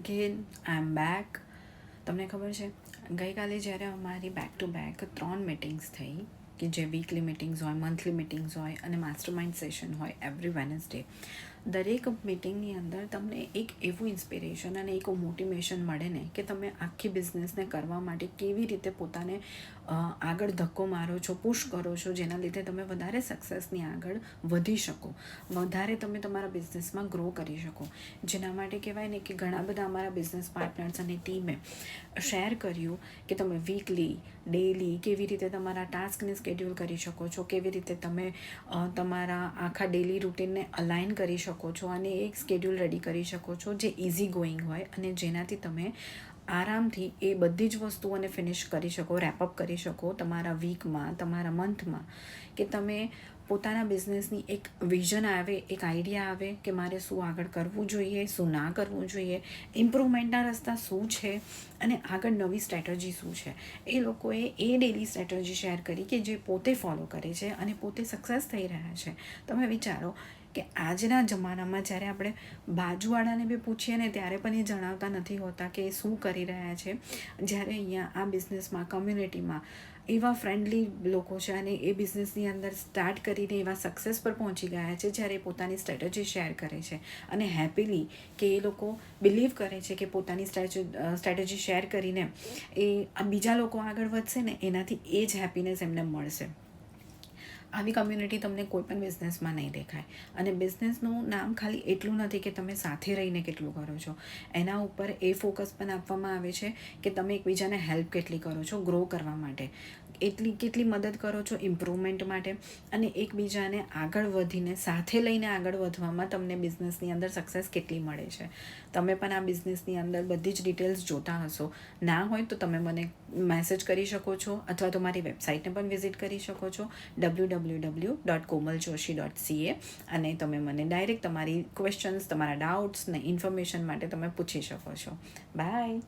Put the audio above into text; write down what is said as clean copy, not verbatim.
Again I M back. તમને ખબર છે, ગઈકાલે જ્યારે અમારી બેક ટુ બેક 3 મિટિંગ્સ થઈ, કે જે વીકલી મિટિંગ્સ હોય, મંથલી મિટિંગ્સ હોય અને માસ્ટર માઇન્ડ સેશન હોય એવરી વેનસડે, દરેક મિટિંગની અંદર તમને એક એવું ઇન્સ્પિરેશન અને એક મોટિવેશન મળે ને કે તમે આખી બિઝનેસને કરવા માટે કેવી રીતે પોતાને આગળ ધક્કો મારો છો, પુશ કરો છો, જેના લીધે તમે વધારે સક્સેસની આગળ વધી શકો, વધારે તમે તમારા બિઝનેસમાં ગ્રો કરી શકો. જેના માટે કહેવાય ને કે ઘણા બધા અમારા બિઝનેસ પાર્ટનર્સ અને ટીમે શેર કર્યું કે તમે વીકલી, ડેલી કેવી રીતે તમારા ટાસ્કને સ્કેડ્યુલ કરી શકો છો, કેવી રીતે તમે તમારા આખા ડેલી રૂટીનને અલાઇન કરી શકો છો અને એક સ્કેડ્યુલ રેડી કરી શકો છો જે ઇઝી ગોઈંગ હોય અને જેનાથી તમે આરામથી એ બધી જ વસ્તુઓને ફિનિશ કરી શકો, રેપઅપ કરી શકો તમારા વીકમાં, તમારા મંથમાં, કે તમે પોતાના બિઝનેસની એક વિઝન આવે, એક આઈડિયા આવે કે મારે શું આગળ કરવું જોઈએ, શું ના કરવું જોઈએ, ઇમ્પ્રુવમેન્ટના રસ્તા શું છે અને આગળ નવી સ્ટ્રેટજી શું છે. એ લોકોએ એ ડેલી સ્ટ્રેટજી શેર કરી કે જે પોતે ફોલો કરે છે અને પોતે સક્સેસ થઈ રહ્યા છે. તમે વિચારો કે આજના જમાનામાં જ્યારે આપણે બાજુવાળાને બી પૂછીએ ને ત્યારે પણ એ જણાવતા નથી હોતા કે એ શું કરી રહ્યા છે. જ્યારે અહીંયા આ બિઝનેસમાં, કમ્યુનિટીમાં એવા ફ્રેન્ડલી લોકો છે અને એ બિઝનેસની અંદર સ્ટાર્ટ કરીને એવા સક્સેસ પર પહોંચી ગયા છે જ્યારે એ પોતાની સ્ટ્રેટજી શેર કરે છે અને હેપીલી કે એ લોકો બિલીવ કરે છે કે પોતાની સ્ટ્રેટેજી શેર કરીને એ બીજા લોકો આગળ વધશે ને એનાથી એ જ હેપીનેસ એમને મળશે. આવી કમ્યુનિટી તમને કોઈ પણ બિઝનેસમાં નહીં દેખાય. અને બિઝનેસનું નામ ખાલી એટલું નથી કે તમે સાથે રહીને કેટલું કરો છો, એના ઉપર એ ફોકસ પણ આપવામાં આવે છે કે તમે એકબીજાને હેલ્પ કેટલી કરો છો ગ્રો કરવા માટે, કેટલી મદદ કરો છો ઇમ્પ્રુવમેન્ટ માટે, અને એકબીજાને આગળ વધીને સાથે લઈને આગળ વધવામાં તમને બિઝનેસની અંદર સક્સેસ કેટલી મળે છે. તમે પણ આ બિઝનેસની અંદર બધી જ ડિટેલ્સ જોતા હશો. ના હોય તો તમે મને મેસેજ કરી શકો છો અથવા તો મારી વેબસાઇટને પણ વિઝિટ કરી શકો છો www.komaljoshi.ca અને તમે મને ડાયરેક્ટ તમારી ક્વેશ્ચન્સ, તમારા ડાઉટ્સ ને ઇન્ફોર્મેશન માટે તમે પૂછી શકો છો. બાય.